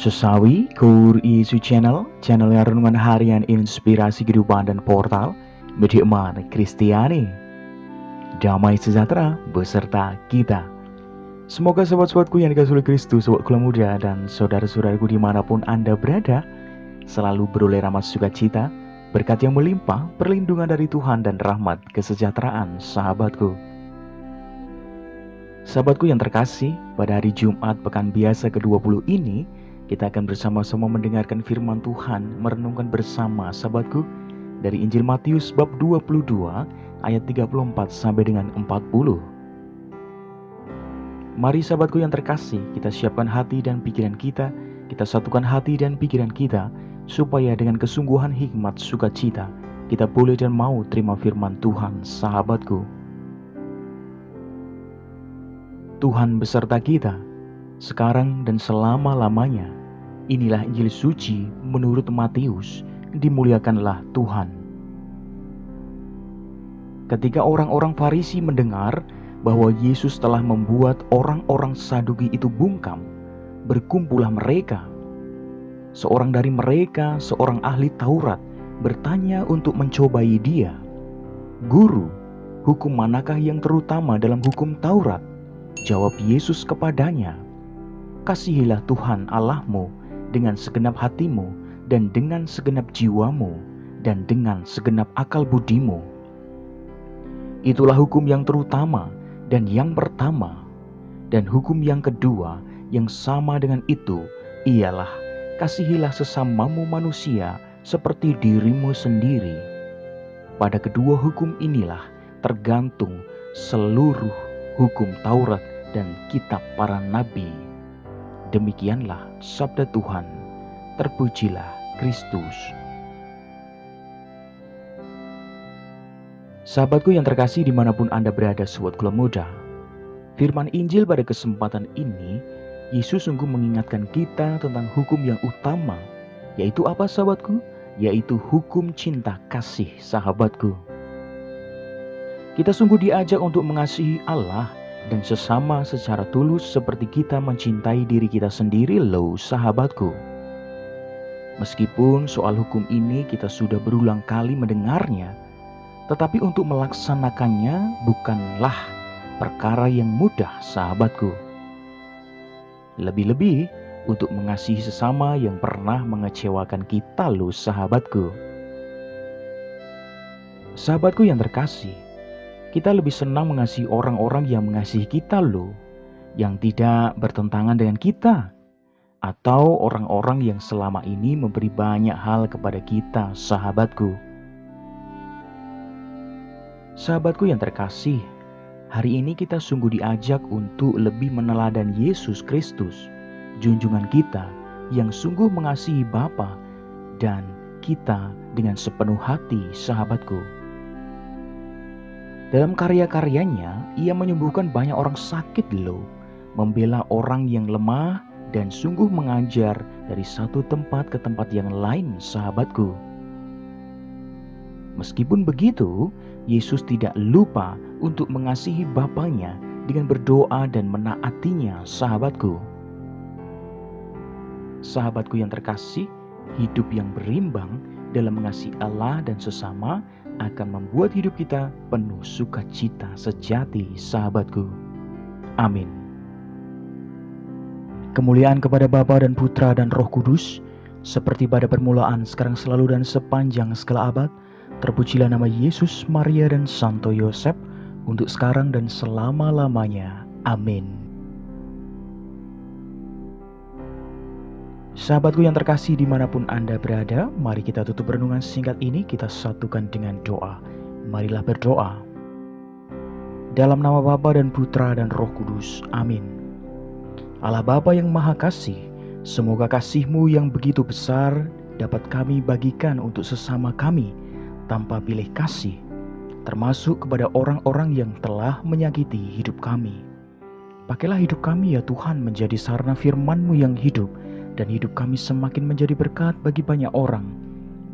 Sesawi Kur Isu Channel yang renungan harian inspirasi kehidupan dan portal Beriman Kristiani. Damai sejahtera beserta kita. Semoga sobat-sobatku yang dikasihi oleh Kristus, sobat kula muda dan saudara-saudaraku dimanapun Anda berada, selalu beroleh rahmat sukacita, berkat yang melimpah, perlindungan dari Tuhan dan rahmat kesejahteraan sahabatku. Sahabatku yang terkasih, pada hari Jumat pekan biasa ke-20 ini, kita akan bersama-sama mendengarkan firman Tuhan, merenungkan bersama sahabatku dari Injil Matius bab 22 ayat 34 sampai dengan 40. Mari sahabatku yang terkasih, kita siapkan hati dan pikiran kita satukan hati dan pikiran kita, supaya dengan kesungguhan hikmat sukacita, kita boleh dan mau terima firman Tuhan sahabatku. Tuhan beserta kita, sekarang dan selama-lamanya. Inilah Injil suci menurut Matius, dimuliakanlah Tuhan. Ketika orang-orang Farisi mendengar bahwa Yesus telah membuat orang-orang Saduki itu bungkam, berkumpullah mereka. Seorang dari mereka, seorang ahli Taurat, bertanya untuk mencobai dia. "Guru, hukum manakah yang terutama dalam hukum Taurat?" Jawab Yesus kepadanya, "Kasihilah Tuhan Allahmu dengan segenap hatimu, dan dengan segenap jiwamu, dan dengan segenap akal budimu. Itulah hukum yang terutama dan yang pertama. Dan hukum yang kedua yang sama dengan itu ialah, kasihilah sesamamu manusia seperti dirimu sendiri. Pada kedua hukum inilah tergantung seluruh hukum Taurat dan kitab para nabi." Demikianlah sabda Tuhan. Terpujilah Kristus. Sahabatku yang terkasih dimanapun Anda berada, sobat kula muda, firman Injil pada kesempatan ini, Yesus sungguh mengingatkan kita tentang hukum yang utama, yaitu apa sahabatku? Yaitu hukum cinta kasih sahabatku. Kita sungguh diajak untuk mengasihi Allah dan sesama secara tulus seperti kita mencintai diri kita sendiri loh sahabatku. Meskipun soal hukum ini kita sudah berulang kali mendengarnya, tetapi untuk melaksanakannya bukanlah perkara yang mudah sahabatku. Lebih-lebih untuk mengasihi sesama yang pernah mengecewakan kita loh sahabatku. Sahabatku yang terkasih, kita lebih senang mengasihi orang-orang yang mengasihi kita loh, yang tidak bertentangan dengan kita, atau orang-orang yang selama ini memberi banyak hal kepada kita, sahabatku. Sahabatku yang terkasih, hari ini kita sungguh diajak untuk lebih meneladani Yesus Kristus, junjungan kita yang sungguh mengasihi Bapa dan kita dengan sepenuh hati, sahabatku. Dalam karya-karyanya, ia menyembuhkan banyak orang sakit loh, membela orang yang lemah, dan sungguh mengajar dari satu tempat ke tempat yang lain, sahabatku. Meskipun begitu, Yesus tidak lupa untuk mengasihi Bapanya dengan berdoa dan menaatinya, sahabatku. Sahabatku yang terkasih, hidup yang berimbang dalam mengasihi Allah dan sesama akan membuat hidup kita penuh sukacita sejati, sahabatku. Amin. Kemuliaan kepada Bapa dan Putra dan Roh Kudus, seperti pada permulaan, sekarang, selalu, dan sepanjang segala abad. Terpujilah nama Yesus, Maria, dan Santo Yosef, untuk sekarang dan selama-lamanya. Amin. Sahabatku yang terkasih dimanapun Anda berada, mari kita tutup renungan singkat ini, kita satukan dengan doa. Marilah berdoa. Dalam nama Bapa dan Putra dan Roh Kudus. Amin. Allah Bapa yang Maha Kasih, semoga kasih-Mu yang begitu besar dapat kami bagikan untuk sesama kami tanpa pilih kasih, termasuk kepada orang-orang yang telah menyakiti hidup kami. Pakailah hidup kami ya Tuhan menjadi sarana firman-Mu yang hidup, dan hidup kami semakin menjadi berkat bagi banyak orang.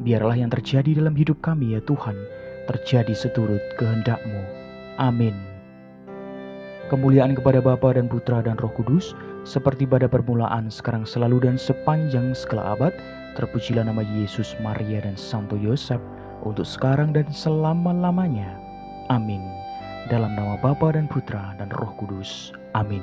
Biarlah yang terjadi dalam hidup kami ya Tuhan, terjadi seturut kehendak-Mu. Amin. Kemuliaan kepada Bapa dan Putra dan Roh Kudus, seperti pada permulaan, sekarang, selalu, dan sepanjang segala abad. Terpujilah nama Yesus, Maria, dan Santo Yosef, untuk sekarang dan selama-lamanya. Amin. Dalam nama Bapa dan Putra dan Roh Kudus. Amin.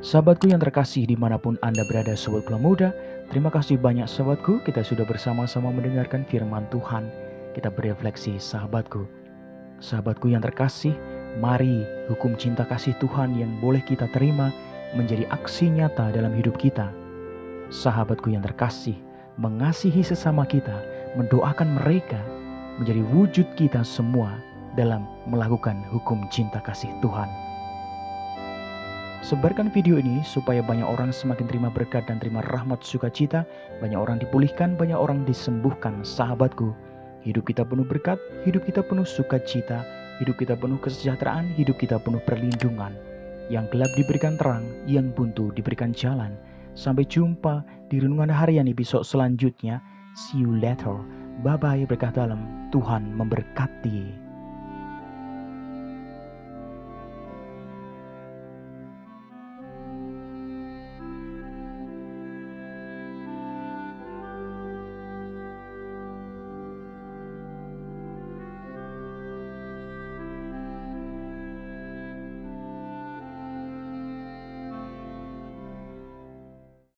Sahabatku yang terkasih, dimanapun Anda berada, Sobat Kula Muda, terima kasih banyak sahabatku, kita sudah bersama-sama mendengarkan firman Tuhan. Kita berefleksi, sahabatku. Sahabatku yang terkasih, mari hukum cinta kasih Tuhan yang boleh kita terima menjadi aksi nyata dalam hidup kita. Sahabatku yang terkasih, mengasihi sesama kita, mendoakan mereka, menjadi wujud kita semua dalam melakukan hukum cinta kasih Tuhan. Sebarkan video ini supaya banyak orang semakin terima berkat dan terima rahmat sukacita, banyak orang dipulihkan, banyak orang disembuhkan. Sahabatku, hidup kita penuh berkat, hidup kita penuh sukacita, hidup kita penuh kesejahteraan, hidup kita penuh perlindungan. Yang gelap diberikan terang, yang buntu diberikan jalan. Sampai jumpa di renungan harian episode selanjutnya. See you later. Bye-bye, berkah dalam. Tuhan memberkati.